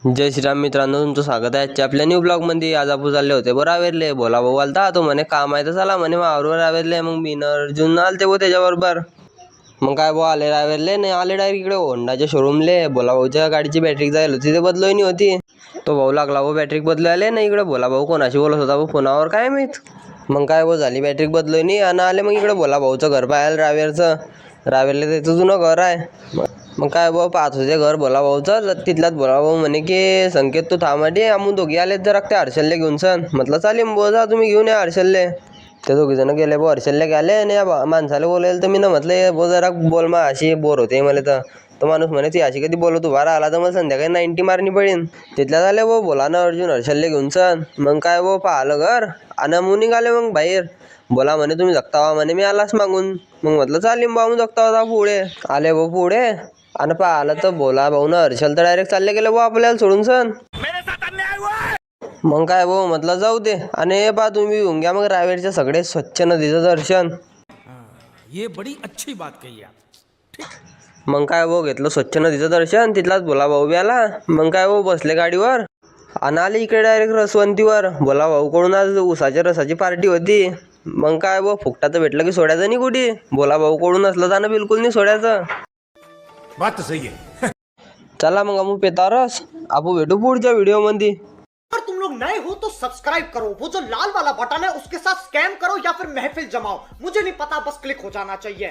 जय श्रीराम मित्रांनो, तुमचं स्वागत आहे आजच्या आपल्या न्यू ब्लॉगमध्ये। आज आपण चालले होते बरं रावेरले। बोला भाऊ आलता, तो म्हणे काम आहे तर चला म्हणे वावरवर रावेरले। मग मी न अर्जुन आलते वो त्याच्याबरोबर। मग काय भाऊ आले रावेरले, नाही आले डायरेक्ट इकडे होंडाच्या शोरूमले। बोला भाऊच्या गाडीची बॅटरी जायला होती, ते बदलोय नाही होती। तो भाऊ लागला वो बॅटरी बदलायला नाही इकडे। बोला भाऊ कोणाशी बोलत होता वो फोनावर काय माहित। मग काय वो झाली बॅटरी बदलोय नाही आणि आले मग इकडे बोला भाऊचं घर पाहायला रावेरचं। रावेरले त्याचं जुनं घर आहे। मग काय भाऊ पाहत होते घर बोला भाऊचं। तिथलाच बोला भाऊ म्हणे की संकेत तू थांबाडी, आम्ही दोघी आलेत जरा त्या हर्षलले घेऊन सण। म्हटलं चालेल भाऊ, जा तुम्ही घेऊन या हर्षलले। ते दोघी जण गेले भाऊ हर्षलले गेले आणि या माणसाला बोलायला तर मी ना म्हटलं भाऊ जरा बोल मा, अशी बोर होते मला तर। तो माणूस म्हणे ती अशी कधी बोलत उभा राहिला तर मला संध्याकाळी 90 मारणी पडेल। तिथल्या झाले भाऊ बोला ना अर्जुन हर्षलले घेऊन सण। मग काय भाऊ पाहिलं घर आणि मग निघाले मग बाहेर। बोला म्हणे तुम्ही जगता व्हा म्हणे, मी आलाच मागून। मग म्हटलं चालेल भाऊ जगता होता पुढे आले भाऊ पुढे आणि पाहिलं तर बोला भाऊ ना हर्षल तर डायरेक्ट चालले गेले भाऊ आपल्याला सोडून सण। मग काय भाऊ म्हटलं जाऊ दे आणि हे पहा तुम्ही घेऊन घ्या मग रावेरच्या सगळे स्वच्छ नदीचं दर्शन। ये बड़ी अच्छी बात कही आप। मग काय भाऊ घेतलं स्वच्छ नदीचं दर्शन, तिथलाच बोला भाऊ बी आला। मग काय भाऊ बसले गाडीवर आणि आले इकडे डायरेक्ट रसवंतीवर। बोला भाऊ कडून आज उसाच्या रसाची पार्टी होती। मग काय भाऊ फुकटाचं भेटलं की सोडायचं नाही कुठे। बोला भाऊ कडून असलं जाणं बिलकुल नाही सोडायचं। बात तो सही है। चला मग आम्ही पेता रस, आपण भेटू पुढच्या व्हिडिओ मध्ये। अगर तुम लोग नए हो तो सब्सक्राइब करो, वो जो लाल वाला बटन है उसके साथ स्कैम करो या फिर महफिल जमाओ, मुझे नहीं पता, बस क्लिक हो जाना चाहिए।